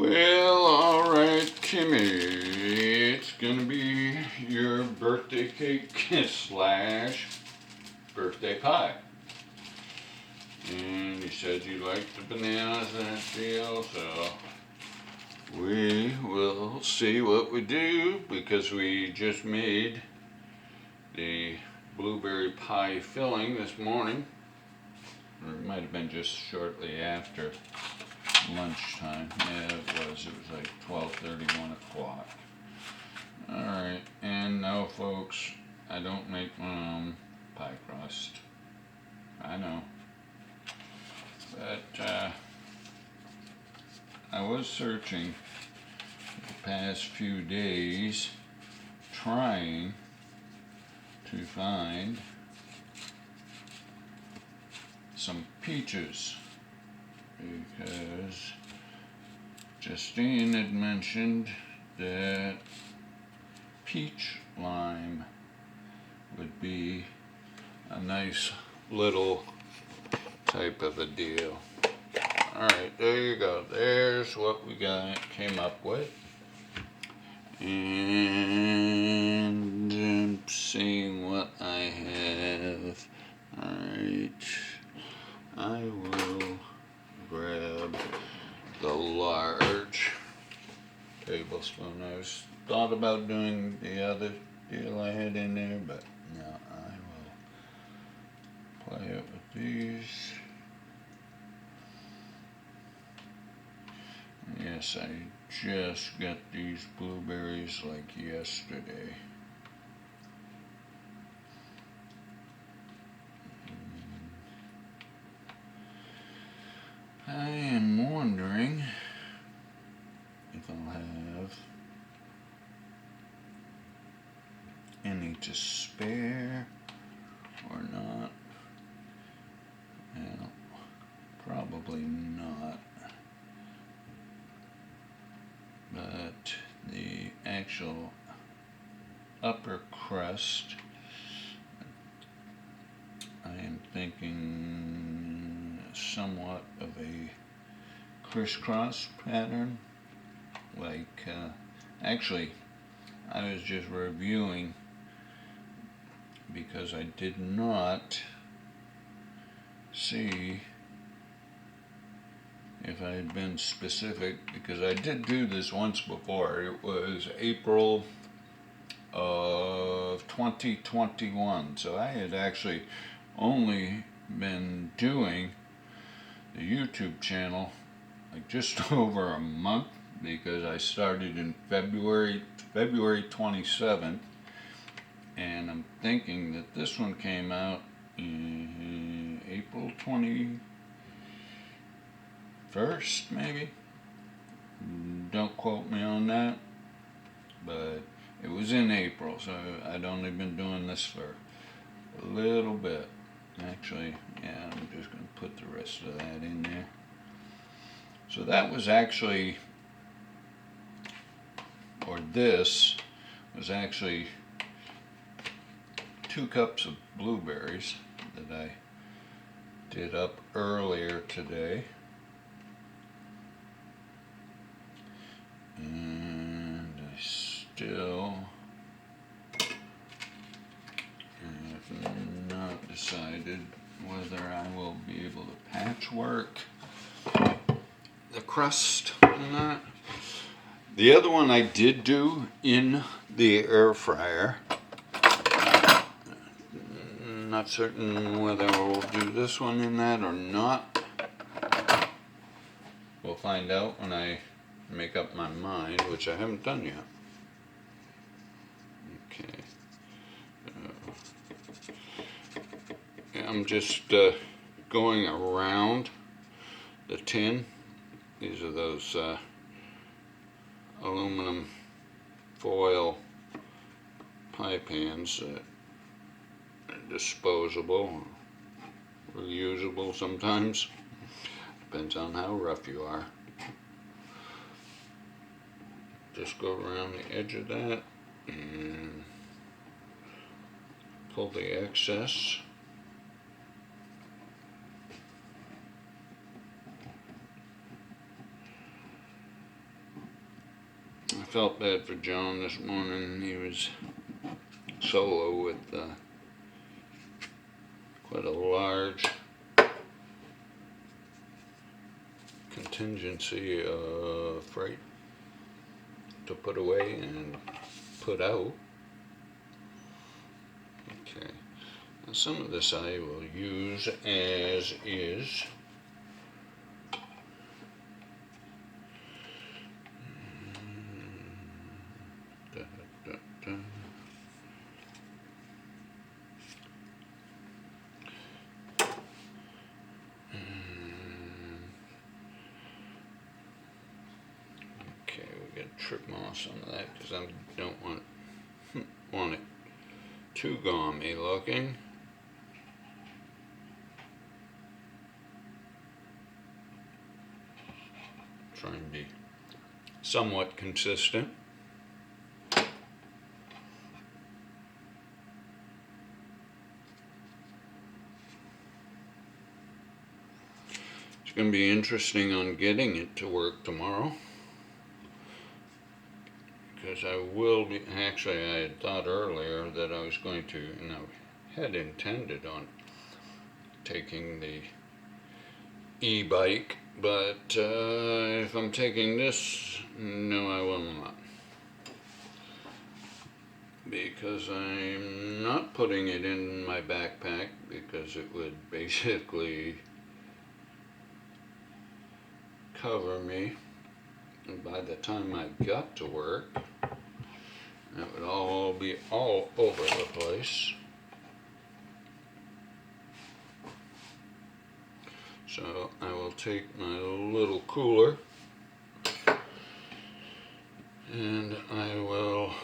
Well, alright, Kimmy, it's gonna be your birthday cake slash birthday pie. And you said you liked the bananas and that deal, so we will see what we do because we just made the blueberry pie filling this morning. Or it might have been just shortly after lunchtime. Yeah, it was like 12:30, 1 o'clock. Alright, and no folks, I don't make my own pie crust. I know. But I was searching the past few days, trying to find some peaches, because Justine had mentioned that peach lime would be a nice little type of a deal. Alright, there you go. There's what we came up with. And I'm seeing what I have. Alright, I will grab the large tablespoon. I thought about doing the other deal I had in there, but no, I will play it with these. Yes, I just got these blueberries like yesterday. I am wondering if I'll have any to spare or not. Well, probably not. But the actual upper crust, I am thinking somewhat of a crisscross pattern. Like, actually, I was just reviewing because I did not see if I had been specific, because I did do this once before. It was April of 2021, so I had actually only been doing the YouTube channel like just over a month, because I started in February 27th, and I'm thinking that this one came out in April 21st, maybe. Don't quote me on that, but it was in April, so I'd only been doing this for a little bit. Actually, yeah, I'm just going to put the rest of that in there. So that was actually, or this was actually 2 cups of blueberries that I did up earlier today. And I still have not decided whether I will be able to patchwork the crust or not. The other one I did do in the air fryer. Not certain whether we'll do this one in that or not. We'll find out when I make up my mind, which I haven't done yet. Okay. I'm just going around the tin. These are those aluminum foil pie pans that are disposable, reusable sometimes. Depends on how rough you are. Just go around the edge of that and pull the excess. felt bad for John this morning. He was solo with quite a large contingency of freight to put away and put out. Okay, now some of this I will use as is. Trim off some of that because I don't want it too gaumy looking. Try and be somewhat consistent. It's going to be interesting on getting it to work tomorrow. Because I will be, actually I had thought earlier that I was going to, and I had intended on taking the e-bike, but if I'm taking this, no I will not. Because I'm not putting it in my backpack because it would basically cover me. And by the time I got to work, that would all be all over the place. So I will take my little cooler and I will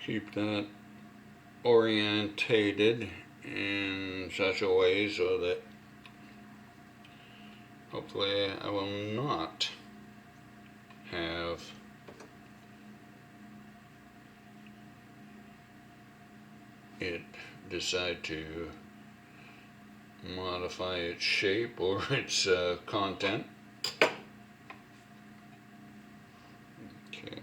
keep that orientated in such a way so that hopefully I will not have it decide to modify its shape or its content. Okay.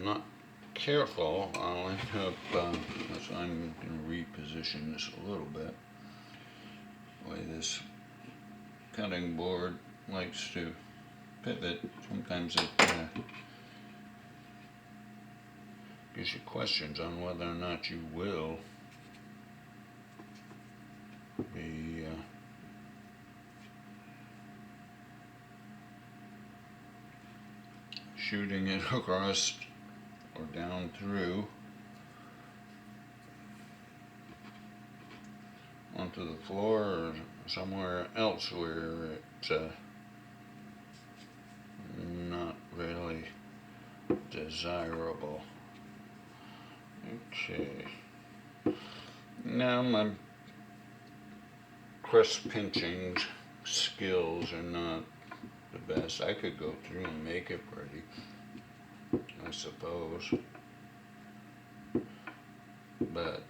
Not careful, I'll end up, so I'm going to reposition this a little bit, the way this cutting board likes to pivot. Sometimes it gives you questions on whether or not you will be shooting it across or down through onto the floor or somewhere else where it's not really desirable. Okay, now my crisp pinching skills are not the best. I could go through and make it pretty, I suppose, but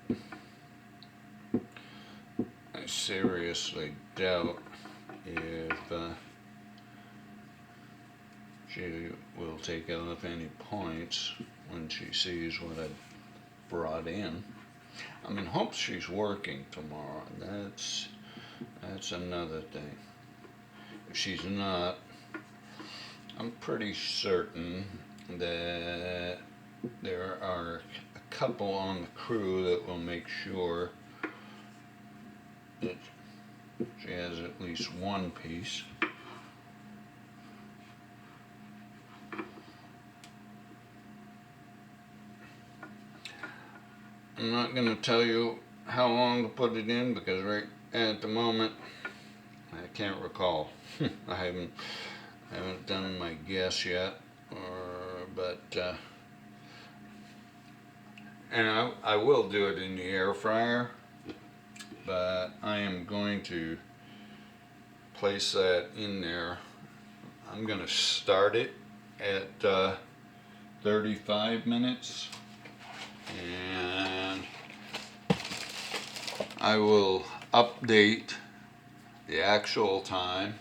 I seriously doubt if she will take off any points when she sees what I've brought in. I'm in hopes she's working tomorrow. That's another thing. If she's not, I'm pretty certain that there are a couple on the crew that will make sure that she has at least one piece. I'm not going to tell you how long to put it in because right at the moment I can't recall. I haven't done my guess yet, but And I will do it in the air fryer, but I am going to place that in there. I'm going to start it at 35 minutes, and I will update the actual time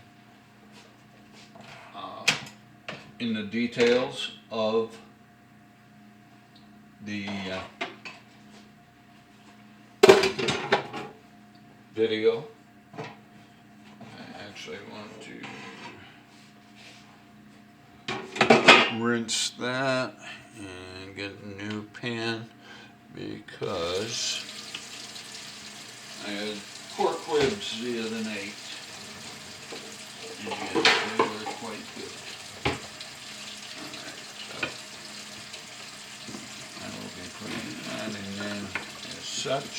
in the details of the video. I actually want to rinse that and get a new pan because I had pork ribs the other night and they were quite good. Alright, so I will be putting that in there as such.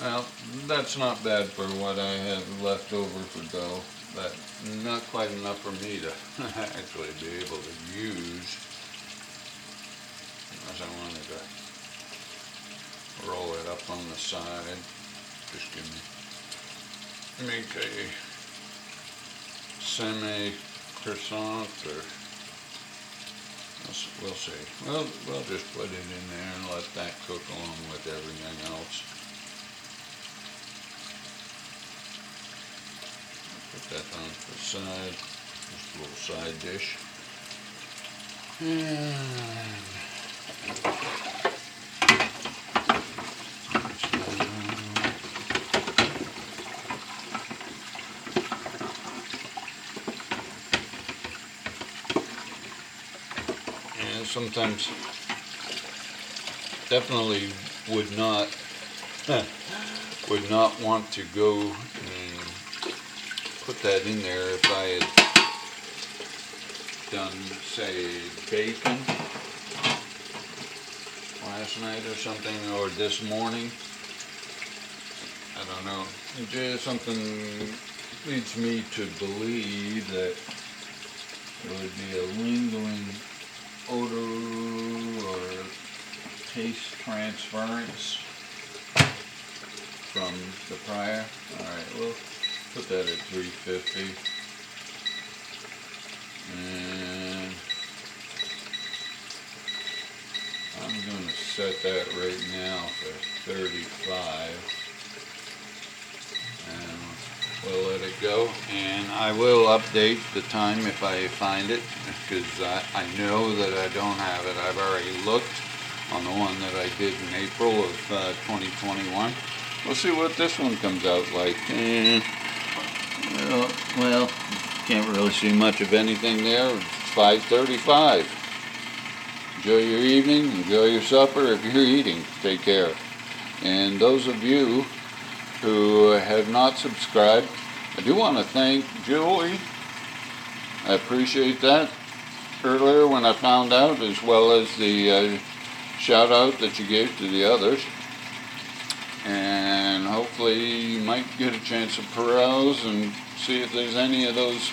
Well, that's not bad for what I have left over for dough, but not quite enough for me to actually be able to use, unless I wanted to roll it up on the side. Just make a semi-croissant, or we'll see. We'll just put it in there and let that cook along with everything else. Put that on to the side, just a little side dish. And sometimes definitely would not want to go and put that in there if I had done, say, bacon last night or something, or this morning. I don't know. Just something leads me to believe that there would be a lingering odor or taste transference from the fryer. Alright, well, put that at 350. And I'm going to set that right now for 35. And we'll let it go. And I will update the time if I find it, because I know that I don't have it. I've already looked on the one that I did in April of 2021. We'll see what this one comes out like. Well, can't really see much of anything there. It's 5:35. Enjoy your evening. Enjoy your supper if you're eating. Take care. And those of you who have not subscribed, I do want to thank Julie. I appreciate that earlier when I found out, as well as the shout out that you gave to the others. And hopefully you might get a chance to peruse and see if there's any of those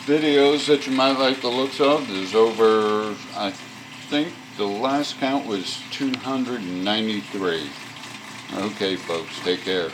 videos that you might like the looks of. There's over, I think the last count was 293. Okay folks, take care.